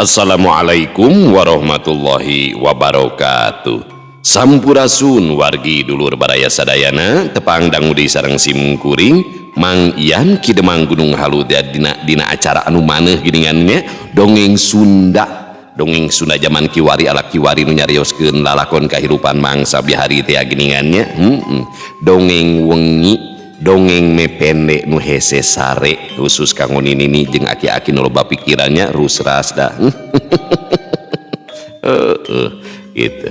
Assalamualaikum warahmatullahi wabarakatuh. Sampurasun wargi dulur baraya sadayana tepang dangudi sareng simkuring Mang Ian kidemang Gunung Halu dina acara anu maneh giningannya dongeng Sunda zaman kiwari ala kiwari nu nyarioskeun lalakon kahirupan mangsa bihari teh giningannya dongeng wengi dongeng mepende nu hese sare khusus kanggo nini jeung aki-aki nu loba pikirannya rusras dah gitu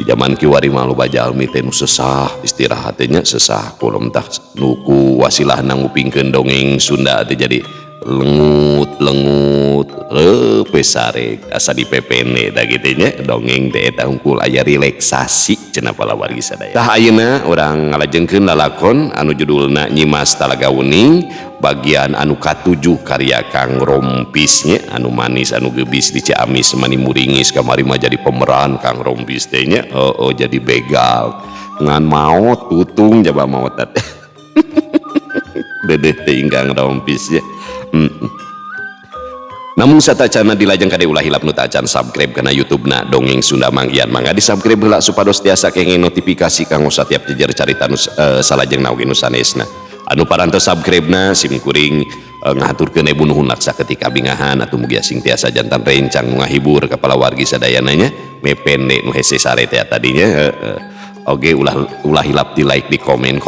di zaman kiwari mah loba jalmi teh nu sesah istirahatnya sesah kulum tah nuku wasilah nangupingkeun dongeng Sunda teh jadi lengut pesare asa dipepene da kitu nya dongeng teh eta hungkul aya relaksasi cenah pala wargi sadaya. Tah ayeuna urang ngalajengkeun lalakon anu judulna Nyimas Talaga Uning bagian anu ka-7 karya Kang Rompis nya anu manis anu geubis di Ciamis mani muringis kamari mah jadi pemeran Kang Rompis teh nya jadi begal ngan maot tutung jaba maot teh dedeh teh Kang Rompis nya. Namun satacana dilajeng kade ulah hilap nu tacan subscribe kana YouTube-na Dongeng Sunda Mang Ian mangga di subscribe heula supados tiasa kenging notifikasi kanggo satiap jejer carita nu salajengna oge nu sanesna. Anu parantos subscribe-na simkuring ngaturkeun ibu nuhun laksa ketika bingahan atuh mugi asing tiasa jantan rencang nu ngahibur kepala wargi sadayana nya mepende nu hese sare teh tadinya oge ulah hilap di like di komen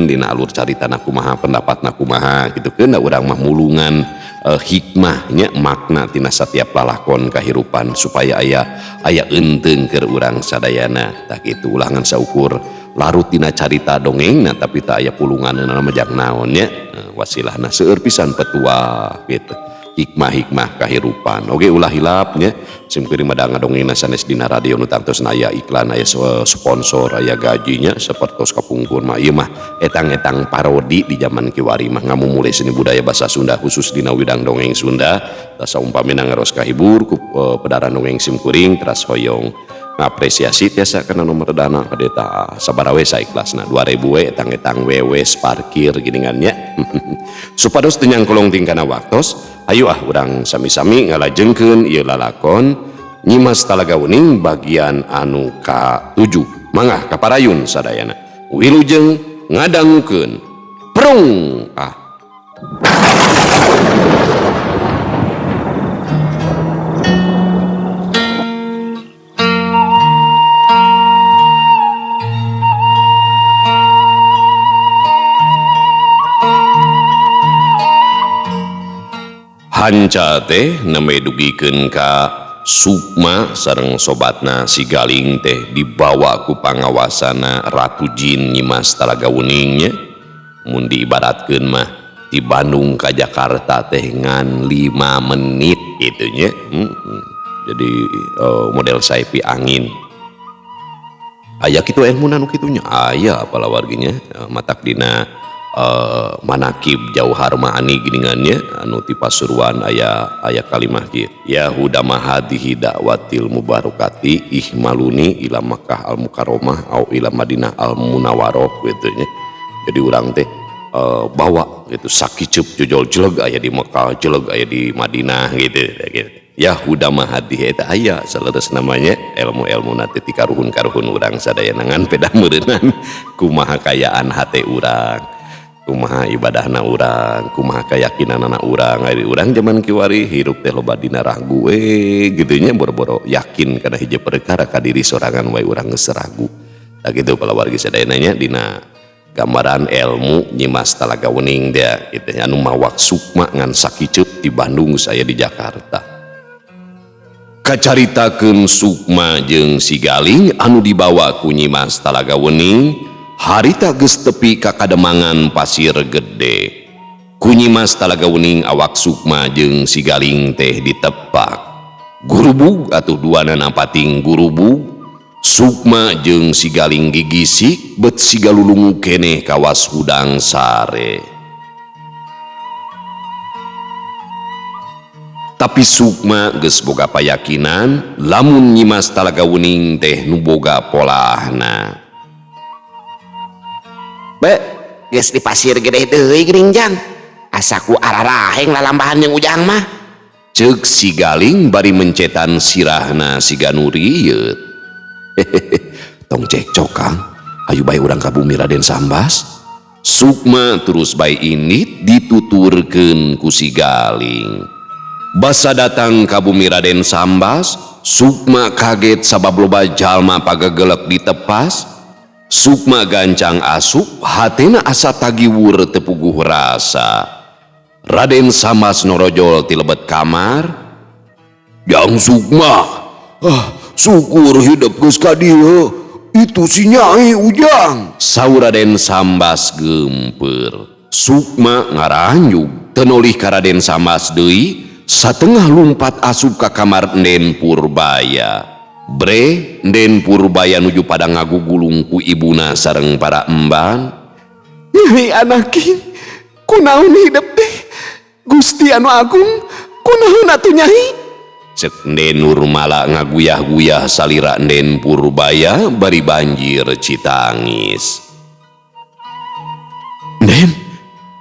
dina alur caritana kumaha pendapatna kumaha gitu keun da urang mah mulungan hikmahnya makna tina setiap lalakon kahirupan supaya aya enteung keur urang sadayana tah kitu ulah ngan saukur larut tina carita dongeng nah tapi tak aya pulunganna mah jak naon nya wasilahna seueur pisan petua gitu hikmah kahirupan oge ulah hilap nya simkuring madang dongengna sanes dina radio nu tangtosna aya iklan aya sponsor aya gajinya sapertos kapungkur mah ieu mah etang-etang parodi di zaman kiwari mah ngamumule seni budaya basa Sunda khusus dina widang dongeng Sunda tasa umpamina ngaros kahibur ku pedaran dongeng simkuring teras hoyong ngapresiasi tiasa kana nomor dana kadeta sabaraha we saiklasna 2000 we etang-etang wewes parkir giningannya supados teu nyangkolong tingkana waktos ayo urang sami-sami ngalajengkeun ieu lalakon Nyimas Talaga Uning bagian anu ka-7 mangga kaparayun sadayana wilujeng ngadangkeun prung Hanca teh neme dugikeun ka Sukma sareng sobatna si Galing teh dibawa ku pangawasana Ratu Jin Nyimas Talaga Uning nya mun diibaratkeun mah di Bandung ka Jakarta teh ngan 5 menit kitu nya jadi model saepi angin aya kitu ilmuna nu kitu nya aya apala warginya matak dina manakib Jauhar Ma'ani giningannya anu ti Pasuruan aya kalimah kieu ya hudama hadhihi da'watil mubarakati ihmaluni ila Makkah al Mukarramah au ila Madinah al Munawwarah gitu nya jadi urang teh bawa gitu sakiceup jojol jeleg aya di Makkah jeleg aya di Madinah gitu ya hudama hadhihi eta aya saleres namanya ilmu na teh ti karuhun urang sadayana ngan peda meureunan kumaha kayaan hate urang kumaha ibadahna urang kumaha keyakinanna urang ari urang zaman kiwari hirup teh loba dina ragu gitu nya boro-boro yakin kana hiji perkara ka diri sorangan wae urang geus ragu da kitu kala wargi sadayana nya dina gambaran ilmu Nyimas Talaga Uning dia kitu anu mawak sukma ngan sakiceup di Bandung saya di Jakarta kacaritakeun Sukma jeung si Galing anu dibawa ku Nyimas Talaga Uning harita geus tepi ka kademangan pasir gede ku Nyimas Talaga Uning awak Sukma jeung si Galing teh ditepak gurubug atuh duana napating gurubug Sukma jeung si Galing gigisik bet si galulungu keneh kawas hudang sare tapi Sukma geus boga payakinan lamun Nyimas Talaga Uning teh nu boga polahna geus di pasir gede deui geuning jang asaku araraheng lalambahan jeung ujang mah Cek si Galing bari mencetan sirahna si Ganuriyeut. Tong cekcok Kang, ayo bae urang ka bumi Raden Sambas. Sukma terus bae ini dituturkeun ku si Galing. Basa datang ka bumi Raden Sambas, Sukma kaget sabab loba jalma pagagelek ditepas. Sukma gancang asup, hatena asa tagiwur tepuguh rasa. Raden Sambas norojol ti lebet kamar. Yang Sukma, syukur hidup geus ka dieu. Itu si Nyai Ujang, saur Raden Sambas gempeur. Sukma ngaranjug, tenolih ka Raden Sambas deui, satengah lumpat asup ka kamar Nden Purbaya. Bre, Nden Purbaya nuju pada ngagugulung ku ibuna sareng para emban. Nyai anaking, kunaon hidup teh? Gusti anu agung, kunaon atuh Nyai? Cek Nden Nurmala ngaguyah-guyah salira Nden Purbaya bari banjir citangis. Den,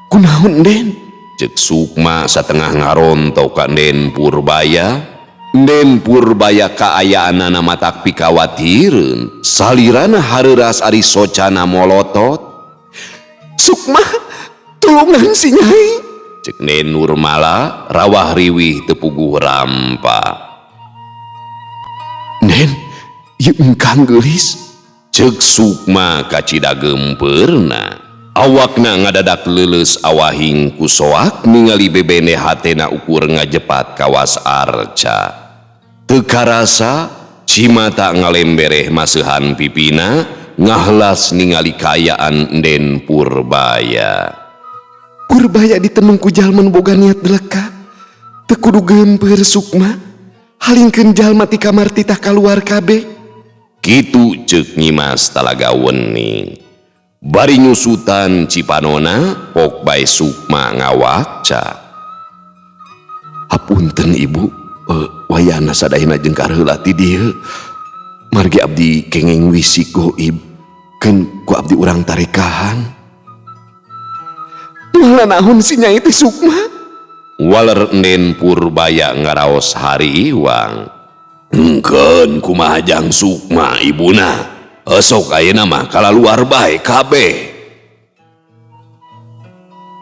kunaon Den? Cek Sukma satengah ngaronto ka Nden Purbaya. Nden Purbaya kaayaanana matak pikawatireun, salirana hareuras ari socana molotot. Sukma, tulungan si Nyai. Cek Nden Nurmala rawah riwih tepuguh rampa. Den, ieu engkang geulis. Cek Sukma kacida gempeurna. Awakna ngadadak leuleus awahing ku soak ningali bebene hatena ukur ngajepat kawas arca. Teu karasa cimata ngalembereh maseuhan pipina ngahlas ningali kaayaan Nden Purbaya. Purbaya ditenung ku jalma nu boga niat beleka, teu kudu gempeur Sukma, halingkeun jalma ti kamar titah kaluar kabeh. Kitu ceuk Nyimas Talaga Wening. Bari nyusutan cipanona, pok bae Sukma ngawakca. Hapunten Ibu, wayahna sadayana jengkar heula ti dieu. Margi abdi kenging wisik goib, keun ku abdi urang tarekahan. Malah naon si Nyai teh Sukma? Waler Nden Purbaya ngaraos hari iwang. Engkeun kumaha jang Sukma ibuna? Esok ayeuna mah kalaluar bae kabeh.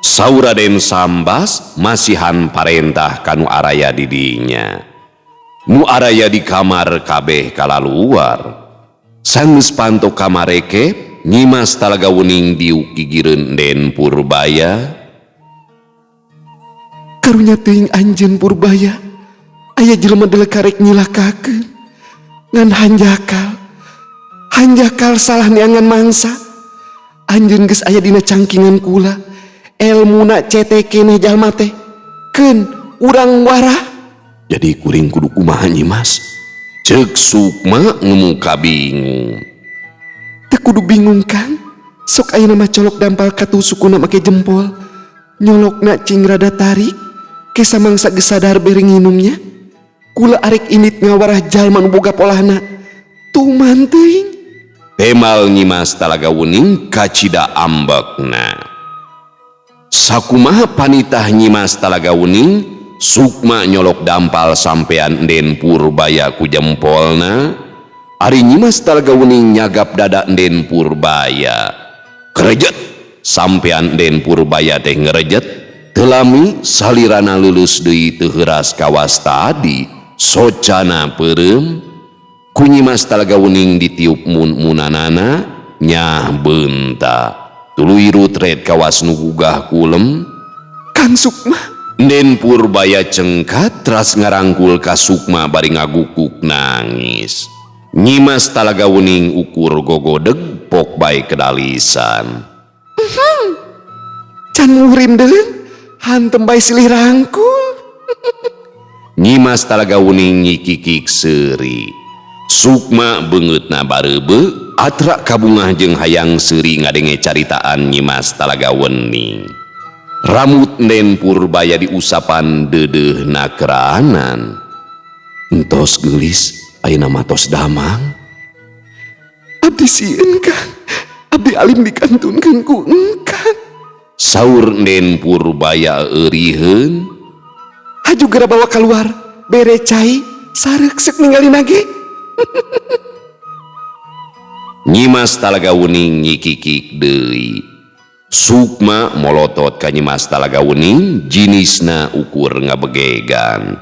Saur Raden Sambas masihan parentah kanu araya di dinya. Nu araya di kamar kabeh kalaluar. Sanggeus panto kamareke, Nyimas Talaga Wening diuk gigireun Nden Purbaya. Karunya teuing anjeun Purbaya, aya jelema deuleu karek nyilakakeun ngan hanjakal salah neangan mangsa. Anjeun geus aya dina cangkingan kula, elmuna cetek keneh jalma teh. Keun urang warah. Jadi kuring kudu kumaha Nyimas? Ceuk Sukma ngemuka bingung. Teu kudu bingung Kang, sok ayeuna mah colok dampal katusukuna make jempol, nyolokna cing rada tarik, ke samangsa geus sadar bere nginumnya. Kula arek indit ngawarah jalma nu boga polahna, tuman teuing. Temal Nyimas Talaga Wening kacida ambekna. Sakumaha panitah Nyimas Talaga Wening, Sukma nyolok dampal sampean Nden Purbaya ku jempolna. Ari Nyimas Talaga Wening nyagap dada Nden Purbaya. Kerejet, sampean Nden Purbaya teh ngerejet, telami salirana lulus deui teu heuras kawas tadi, socana peureum. Ku Nyimas Talaga Wening ditiup mun-munanana, nyah beunta. Tuluy rutret kawas nu gugah kulem. Kang Sukma. Nden Purbaya cengkat teras ngarangkul ka Sukma bari ngagukuk nangis. Nyimas Talaga Wening ukur gogodeg pok bae kedalisan. Can murim deuleu, hantem bae silih rangkul. Nyimas Talaga Wening nyikikik seuri. Sukma beungeutna bareube, atra kabungah jeung hayang seuri ngadenge caritaan Nyimas Talaga Wening. Rambut Nden Purbaya diusapan deudeuhna keranan. Entos geulis, ayeuna mah tos damang. Abdi sieun Kang, abdi alim dikantunkeun ku engkang. Saur Nden Purbaya euriheun. Haju gera bawa keluar bere cai sarek sek ninggalin lagi. Nyimas Talaga Uning ngikikik deui. Sukma molotot ka Nyimas Talaga Uning jinisna ukur ngabegegan.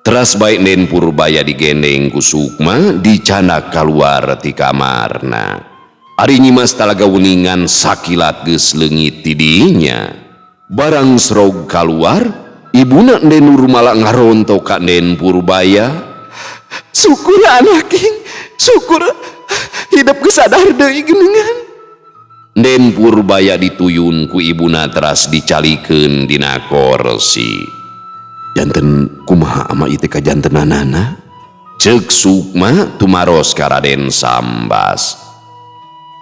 Teras baik Den Purbaya digendeng ku Sukma dicanak keluar ti kamarna. Ari Nyimas Talaga Uningan sakilat geus leungit ti dinya. Barang serog keluar, ibuna Den Nurmala ngaronto ka Den Purbaya. Syukur anak king, syukur hidup geus sadar deui geuningan. Den Purbaya dituyun ku ibuna teras dicalikeun dina kursi. Janten kumaha ama ieu teh kajantenanana? Ceuk Sukma tumaros ka Raden Sambas.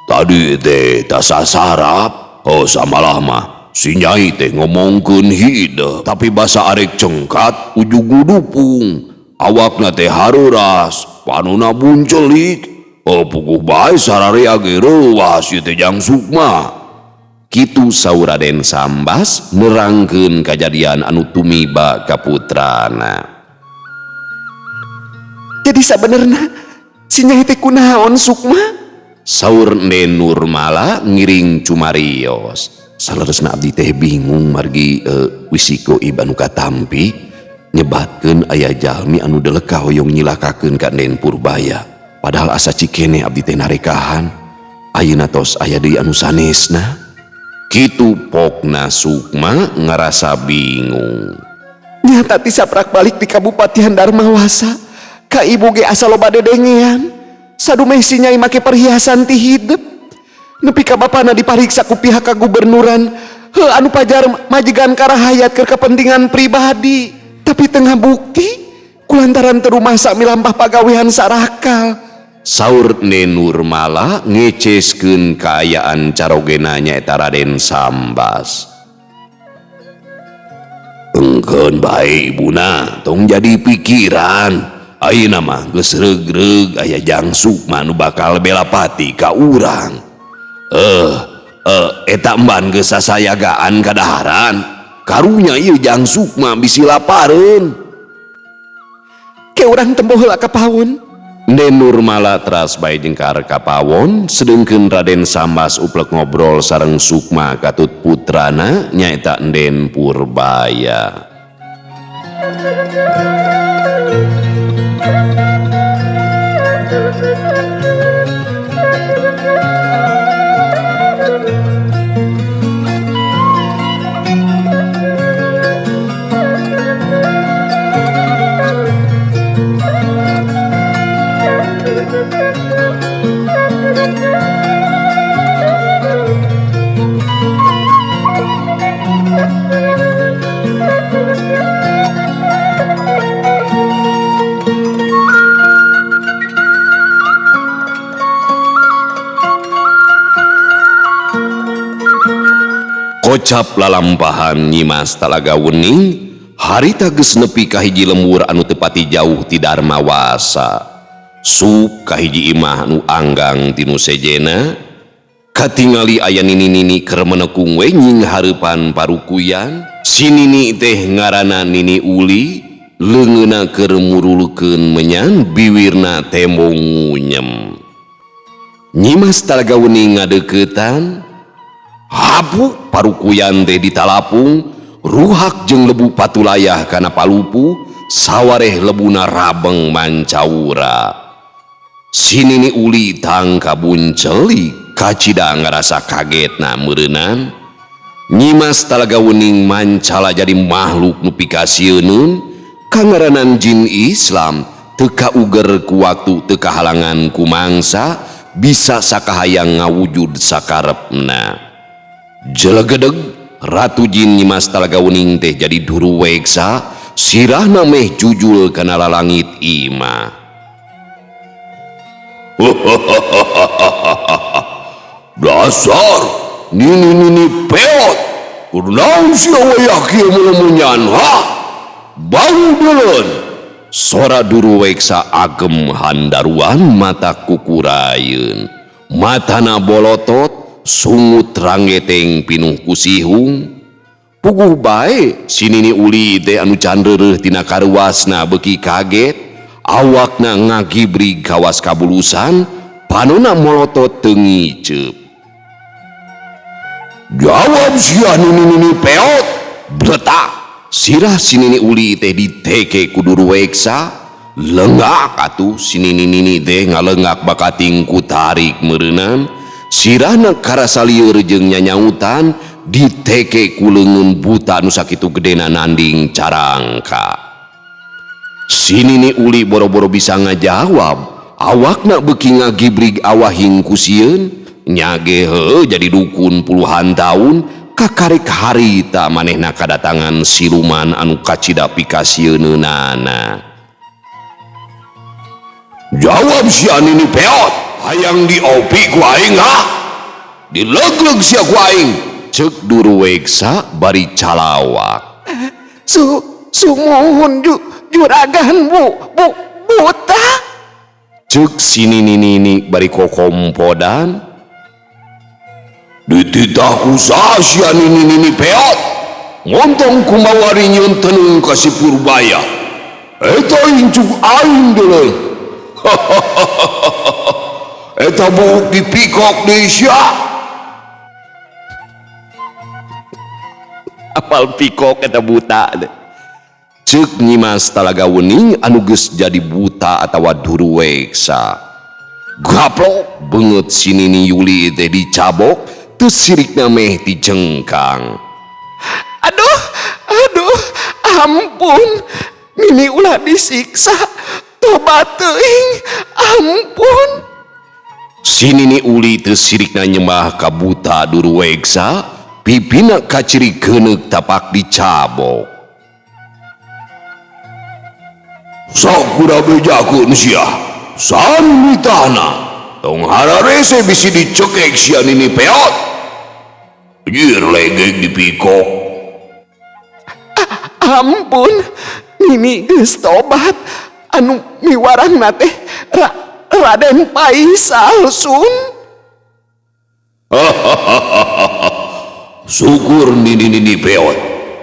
Tadi teh tasa sarap, samalah mah si Nyai teh ngomongkeun hideung, tapi basa arek cengkat ujug ngudupung, awakna teh haruras, panuna buncelik, puguh bae sararea ge reuwas ieu teh Jang Sukma. Kitu saur Raden Sambas nerangkeun kajadian anu tumiba ka putrana. Jadi sabenerna si Nyai teh kunaon Sukma? Saur Den Nurmala ngiring cumarios. Saleresna abdi teh bingung margi wisiko ibanu katampi nyebatkeun aya jalmi anu deuleuh hoyong nyilakakeun ka Den Purbaya. Padahal asa cikene abdi teh narekahan. Ayeuna tos aya deui anu sanesna. Kitu pokna Sukma ngerasa bingung. Nyata ti saprak balik di Kabupatian Darmawasa ka ibu ge asa loba dedengean. Sadumeh si Nyai make perhiasan ti hidup. Nepi ka bapana dipariksa ku pihak kagubernuran. Anu pajar majigan karahayat keur kepentingan pribadi. Tapi tengah bukti kulantaran teu rumasa milampah pagawean sarakal. Saur Den Nurmala ngeceskeun kaayaan carogena nyaeta Raden Sambas. Engkeun bae ibuna tong jadi pikiran. Ayeuna mah geus reug-reug aya Jang Sukma nu bakal bela pati ka urang. Eta emban geus sasayagaan kadaharan. Karunya ieu Jang Sukma bisi lapareun. Ke urang temboh heula ka pawon. Den Nurmala teras bae jengkar ka pawon sedengkeun Raden Sambas uplek ngobrol sareng Sukma katut putrana nyaeta Den Purbaya. Kocap lalampahan Nyimas Talaga Uning harita geus nepi ka hiji lembur anu tepati jauh ti Darmawasa. Sup ka hiji imah anu anggang tinu sejena katingali aya nini-nini keur menekung we nying hareupan parukuyan. Si nini teh ngaranna Nini Uli, leungeunna keur murulkeun menyan biwirna tembong ngunyem. Nyimas Talaga Uning ngadeuketan habuk parukuyan teh ditalapung, ruhak jeung lebu patulayah kana palupu, sawareh lebuna rabeng mancaura. Si Nini Uli tang kabuncelik, kacida ngarasa kagetna meureunnan. Nyimas Talaga Uning mancala jadi makhluk nu pikasieun, kangaranan jin Islam teu kauger ku waktu teu kahalangan ku mangsa, bisa sakahayang ngawujud sakarepna. Jelegedeg Ratu Jin Nyimas Talaga Uning teh jadi duru weksa, sirahna meh jujul kana lalangit imah. Dasar nini-nini peot, kunaon sia wayah kieu melemunyan ha? Bau deuleun. Sora duru weksa agem handaruan mata kukurayeun. Matana bolotot, sungut ranggeteng pinuh kusihung. Puguh bae sinini uli teh anu can reureuh tina karuasna beuki kaget, awakna ngagibrig kawas kabulusan, panonna molotot teu ngiceup. Jawab sia nini peot, bletak. Sirah sinini uli teh diteke ku Duru Weksa, lenggak atuh sinini teh ngalengak bakating ku tarik meureunnan, sirahna karasa lieur jeung nyanyautan, diteke ku leungeun buta anu sakitu gedena nanding carangka. Sinini uli boro-boro bisa ngajawab, awakna beuki ngagibrig awahing ku sieun, nyage heueuh jadi dukun puluhan tahun, kakarek harita manehna kadatangan siluman anu kacida pikasieunana. Jawab sia nini peot, hayang diopi ku aing ha? Dilegleg sia ku aing, ceuk Duru Weksa bari calawak. Sumohun juragan buta. Ceuk sinini bari kokompodan. Dititah ku saha sia nini peot, ngontong kumawari nyieun teneung ka si Purbaya. Eta incuk aing deuleuh. Eta buuk dipikok deui sia. Apal pikok eta buta. Ceuk Nyimas Talaga Wening anu geus jadi buta atawa Duru Weksa. Gaplok beungeut sinini Yuli teh dicabok, teu sirikna meh dijengkang. Aduh, ampun, nini ulah disiksa, tobat teuing, ampun. Sinini uli teu sirikna nyembah ka buta Duru Weksa, pipina kaciri geuneuk tapak dicabok. Sok kuda bejakeun sia, sanu mitahna, tong hararese bisi dicekek sia nini peot. Jir legeg dipikok. Ampun, nini geus tobat, anu miwarangna teh Raden Paisal sun. Syukur nini peot,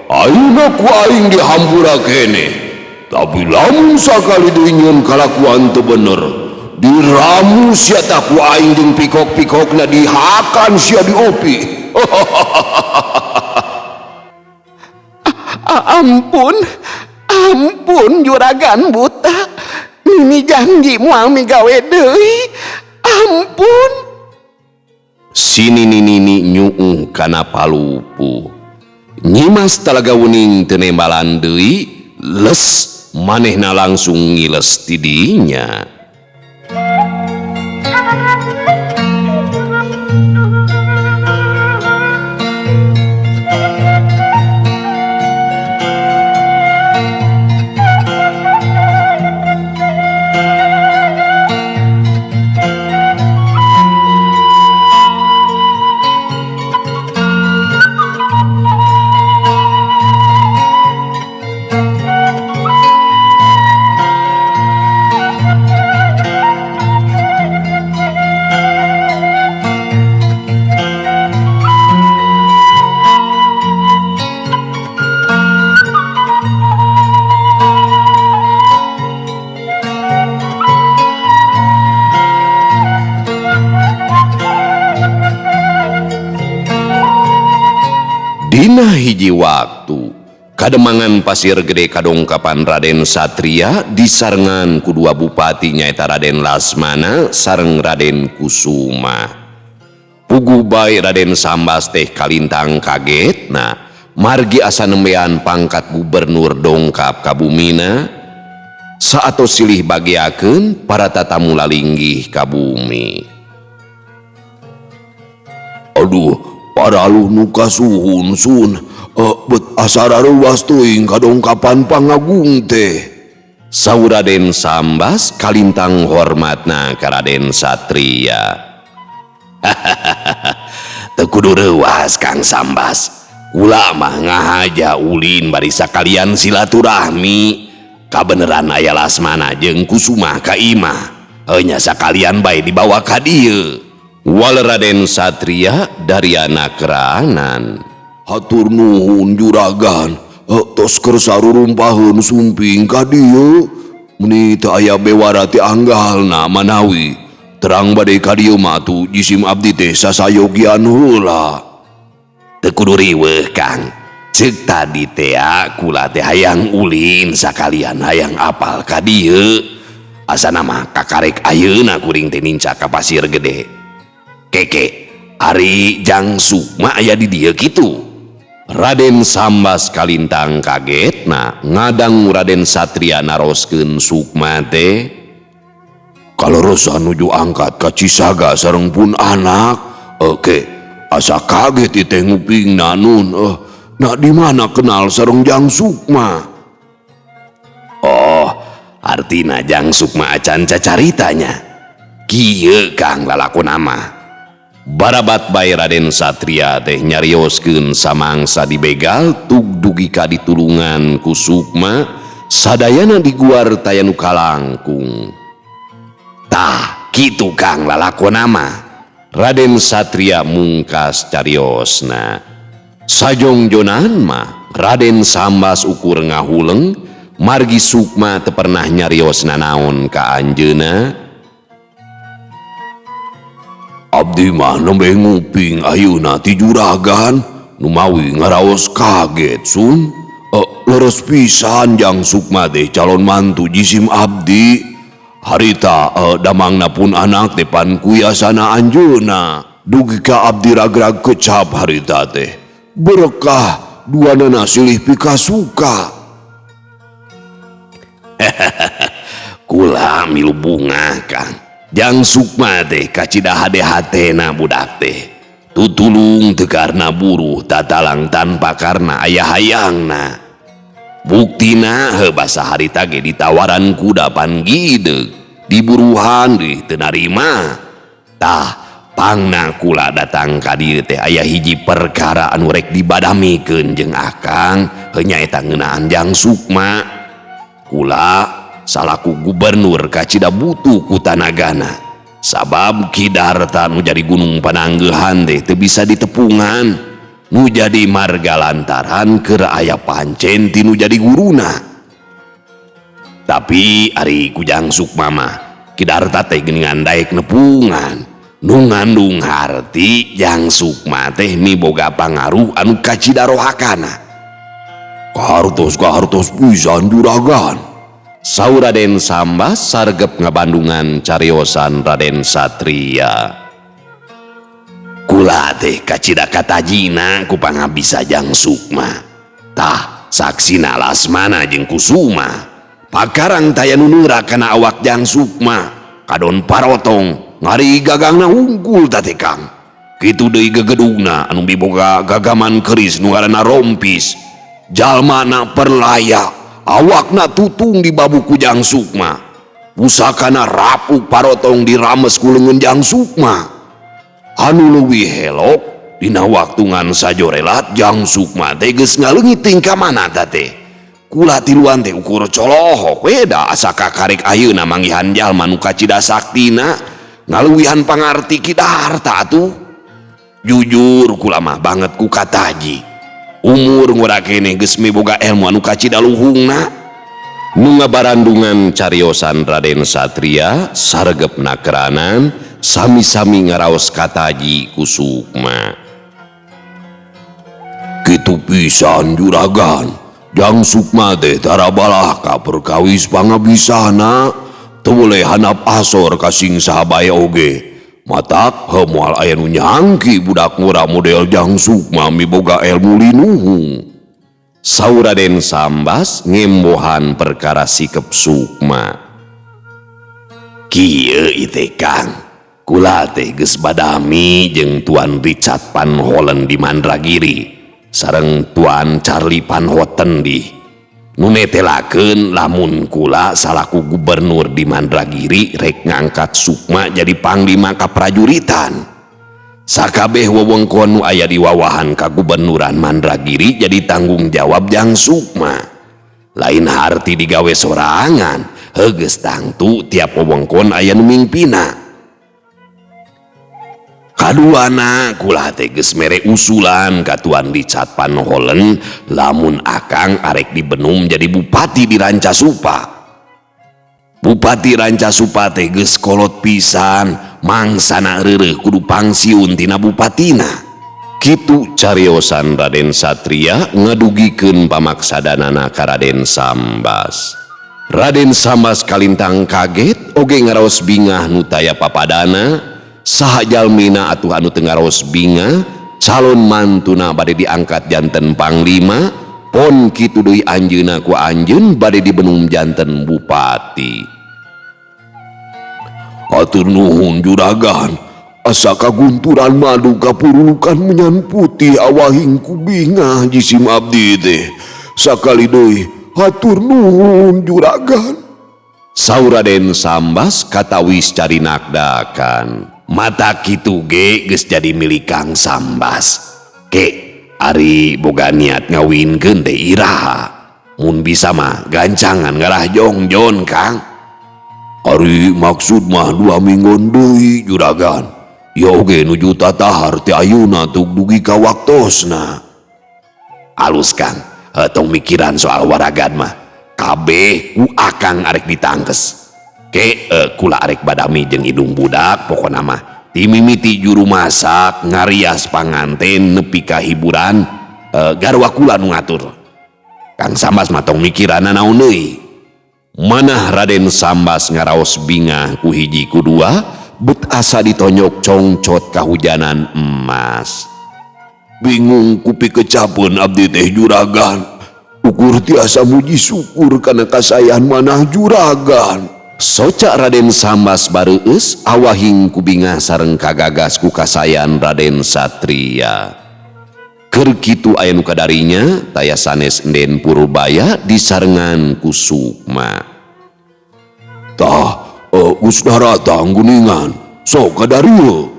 ayeuna ku aing dihampura kene. Tapi lamun sakali deui nyieun kalakuan teu bener, diramu sia tah ku aing jeung pikok-pikokna dihakan sia diopi. Ampun juragan buta, nini janji moal migawe deui, ampun. Sinini nyuuh kana palupu. Nyimas Talaga Wening teu nembalan deui, les manehna langsung ngiles ti dinya. Dina hiji waktu, kademangan Pasir Gede kadongkapan Raden Satria disarengan kudua bupati nyaeta Raden Lasmana sareng Raden Kusuma. Puguh bae Raden Sambas teh kalintang kaget, margi asa nembean pangkat gubernur dongkap ka bumina, saatos silih bagiakeun para tatamu lalinggih ka bumi. Aduh, paraluh nu kasuhun sun, bet asara ruas teuing kadongkapan pangagung teh. Saur Raden Sambas kalintang hormatna ka Raden Satria. Teu kudu reuas Kang Sambas, kula mah ngahaja ulin bari sakalian silaturahmi. Kabeneran aya Lasmana jeung Kusuma ka imah, heunya sakalian bae dibawa ka dieu. Wal Raden Satria dari anak keranan. hatur nuhun juragan. Tos keur sarurumpaheun sumping ka dieu. Meni teu aya bewara ti anggalna manawi terang bade ka dieu mah atuh jisim abdi teh sasayogian heula. Teu kudu riweuh Kang, ceuk tadi teh kula teh hayang ulin sakalian hayang apal ka dieu. Asana mah kakarek ayeuna kuring teh ninca ka Pasir Gede. Keke ari Jang Sukma aya di dieu kitu. Raden Sambas kalintang kagetna ngadang Raden Satria naroskeun Sukma teh. Kaleresan nuju angkat ka Cisaga sareng pun anak. Oke, asa kaget teh ngupingna nun. Nah di mana kenal sareng Jang Sukma? Oh, artina Jang Sukma acan cacaritanya. Kieu Kang lalakonna mah. Barabat bae Raden Satria teh nyarioskeun samangsa dibegal tug dugi ka ditulungan ku Sukma sadayana diguar taya nu kalangkung. Tah kitu Kang lalakonna mah. Raden Satria mungkas cariosna. Sajongjonan mah Raden Sambas ukur ngahuleng margi Sukma teu pernah nyariosna naon ka anjeunna. Abdi mah nembe nguping ayeuna ti juragan nu mawi ngaraos kaget sun. Leres pisan Jang Sukma teh calon mantu jisim abdi. Harita damangna pun anak depan kuyasana anjeunna. Dugi ka abdi ragrag kecap harita teh. Berkah duanana silih pikasuka. Kula milu bunga Kang. Jang Sukma teh kacida hade-hatena budak teh. Tutulung teu karna buruh tatalang tanpa karna aya hayangna. Buktina basa harita ge ditawaran kuda panggideg diburuhan deui teu narima. Tah pangna kula datang ka dieu teh aya hiji perkara anu rek dibadamikeun jeung Akang heunya eta ngeunaan Jang Sukma. Kula salaku gubernur kacida butuh ku tanagana sabab Kidarta nu jadi gunung pananggehan teh teu bisa ditepungan nu jadi marga lantaran keur aya pancen ti nu jadi guruna. Tapi ari ku Jang Sukma mah Kidarta teh geuningan daek nepungan nu ngandung harti Jang Sukma teh miboga pangaruh anu kacida rohakana. Kahartos pisan juragan. Saur Raden Sambas sargep ngabandungan cariosan Raden Satria. Kula teh kacida katajina ku pangabisa Jang Sukma. Tah saksina Lasmana jeung Kusuma. Pakarang taya nu neura kana awak Jang Sukma. Kadon parotong ngari gagangna unggul teh Kang. Kitu deui gegedugna anu miboga gagaman keris nu ngaranna rompis. Jalmana perlaya. Awakna tutung di babuku Jang Sukma. Pusakana rapuk parotong dirames ku leungeun Jang Sukma. Anu leuwih helok dina waktu ngan sajorelat Jang Sukma teh geus ngaleungit tingkah mana teh. Kula tiluan teh ukur colohok we da asa kakarek ayeuna manggihan jalma nu kacida saktina ngaleuwihan pangarti Kidarta atuh. Jujur kula mah banget ku kataji. Umur ngora keneh geus miboga ilmu anu kacida luhungna. Nu ngabarandungan cariosan Raden Satria sargep nakeranan sami-sami ngaraos kataji ku Sukma. Kitu pisan juragan. Jang Sukma teh tarabalah ka perkawis pangabisana teu boleh handap asor ka sing sahabae oge. Matak moal aya nu nyangki budak ngora model Jang Sukma miboga ilmu linuhung. Saur Raden Sambas ngembohan perkara sikep Sukma. Kieu ieu Kang, kula teh geus badami jeung Tuan Richard Van Hollen di Mandragiri sareng Tuan Charlie Van Houten di nu netelakeun lamun kula salaku gubernur di Mandragiri rek ngangkat Sukma jadi panglima kaprajuritan. Sakabeh wewengkon nu aya di wawahan kagubernuran Mandragiri jadi tanggung jawab Jang Sukma. Lain harti digawe sorangan, heugeus tangtu tiap wewengkon aya nu mingpina. Kaduana kulah teh geus mere usulan ka Tuan Richard Panoholen lamun akang arek dibenum jadi bupati di Rancasupa. Bupati Rancasupa teh geus kolot pisan, mangsana reureuh kudu pangsiun tina bupatina. Kitu cariosan Raden Satria ngadugikeun pamaksadanana ka Raden Sambas. Raden Sambas kalintang kaget oge ngaraos bingah nu taya papadana, saha jalmina atuh anu teu ngaraos bingah calon mantuna bade diangkat janten panglima, pon kitu deui anjeunna ku anjeun bade dibenum janten bupati. Atur nuhun juragan, asa kagunturan madu kapurulukan menyan putih awahing kubingah jisim abdi teh. Sakali deui hatur nuhun juragan. Saur Raden Sambas katawis cari nakdakan. Mata kitu ge geus jadi milik Kang Sambas. Ke ari boga niat ngawinkeun teh iraha. Mun bisa mah gancangan ngarah jongjon Kang. Ari maksud mah 2 minggon deui juragan. Ya oge nuju tatahar teh ayeuna tug dugi ka waktosna. Alus Kang, tong mikiran soal waragan mah kabeh ku akang arek ditangkes. Ke kula arek badami jeung hidung budak pokona mah timimiti juru masak ngarias panganten nepi ka hiburan garwa kula nu ngatur. Kang Sambas mah tong mikiranna naon deui. Manah Raden Sambas ngaraos bingah ku hiji ku dua, bet asa ditonyok congcot kahujanan emas. Bingung kupi kecapeun abdi teh juragan. Ukur tiasa muji syukur kana kasayan manah juragan. Socak Raden Sambas bareueus awahing ku bingah sareng kagagas ku kasayan Raden Satria. Keur kitu aya nu kadarinya taya sanes Enden Purbaya disarengan ku Sukma. Tah, geus datang guningan, sok kadarieu.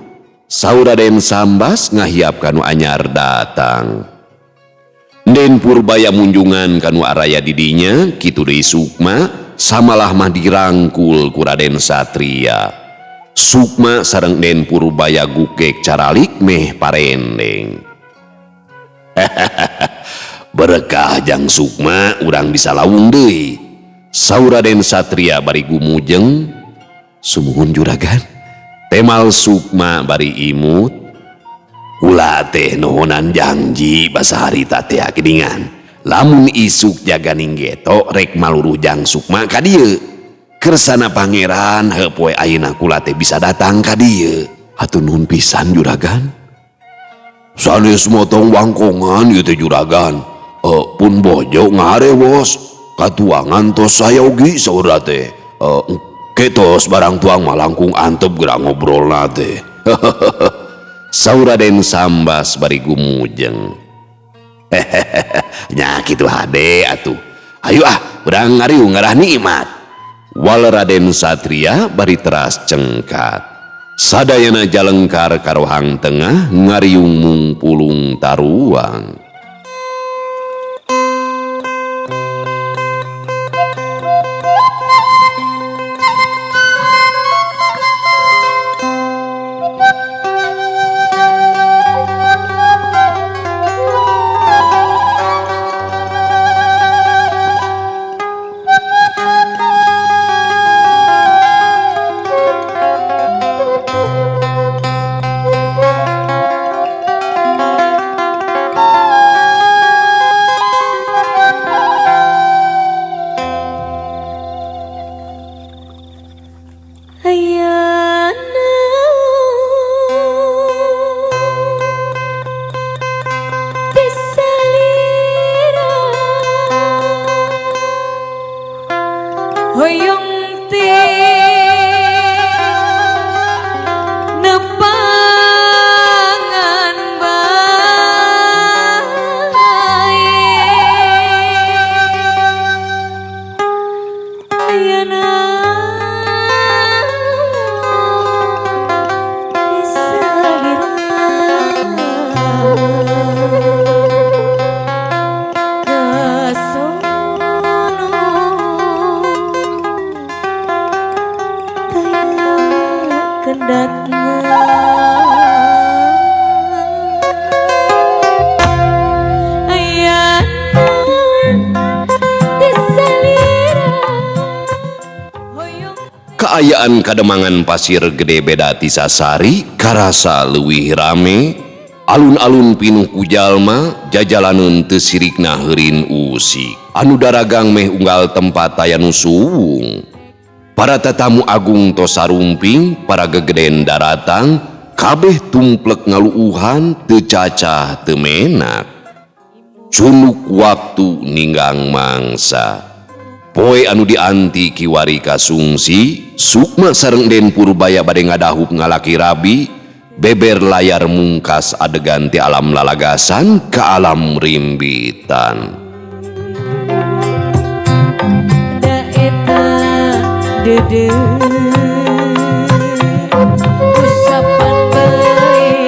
Saur Raden Sambas ngahiap kanu anyar datang. Enden Purbaya munjungan kanu araya didinya, kitu deui Sukma, samalah mah dirangkul ku Raden Satria. Sukma sareng Enden Purbaya gukek caralik meh parendeng. Berkah jang Sukma urang bisa lawung deui. Saur Raden Satria bari gumujeng, sumuhun juragan. Temal Sukma bari imut, kula teh nuhunan janji basa harita teh geuningan. Lamun isuk jaga ninggeto rek maluruh jang Sukma ka dieu. Kersana pangeran heuh poe ayeuna kula teh bisa datang ka dieu. Hatur nuhun pisan juragan. Sanes motong wangkongan ieu teh juragan. Pun bojo ngarewos katuangan tos sayogi saur teh. Ketos barang tuang mah langkung antep geura ngobrolna teh. Saur Raden Sambas bari gumujeng. Nya kitu hade atuh. Hayu urang ngariung ngarah nikmat. Wal Raden Satria bari teras cengkat. Sadayana jalengkar karohang tengah ngariung mungpulung taruang. Kendatna Kaayaan kademangan pasir gede beda ti sasari karasa leuwih rame, alun-alun pinuh ku jalma, jajalaneun teu sirikna heurin usik. Anu daragang meh unggal tempat aya nu suwung. Para tatamu agung tos sarumping, para gegeden daratang, kabeh tumplek ngaluuhan teu cacah teu menak. Cunuk waktu ninggang mangsa. Poe anu dianti kiwari kasungsi, Sukma sareng Den Purbaya bade ngadahup ngalaki rabi, beber layar mungkas adegan ti alam lalagasan ka alam rimbitan. Da eta dede usapan bae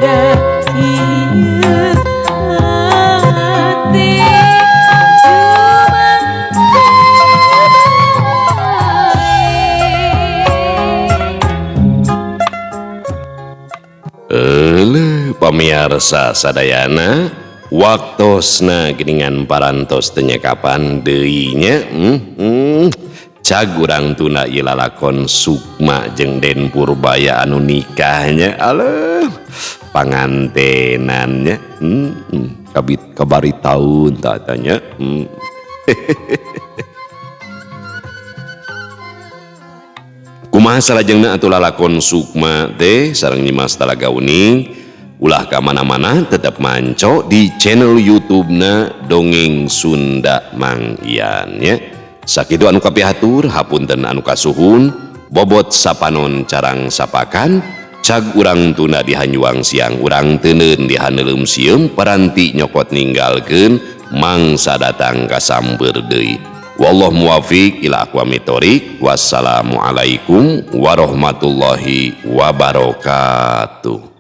da ieu hati Pamiarsa sadayana, waktosna geningan parantos teu nyekapan deui nya. Cag urang tuna ieu lalakon Sukma jeung Den Purbaya anu nikahnya. Aleuh, pangantenannya. Kabit kabari taun tatanya. Kumaha salajengna atuh lalakon Sukma teh sareng nyimas Talaga Uning ulah ka mana-mana tetep manco di channel YouTube-na Dongeng Sunda Mang Ian nya. Sakitu anu kapihatur hapunten anu kasuhun bobot sapanon carang sapakan cag urang tuna dihanyuang siang urang teuneun dihaneulem sieum paranti nyokot ninggalkeun mangsa datang kasamber deui. Wallahu muwafiq ila aqwamit thoriq. Wassalamualaikum warahmatullahi wabarakatuh.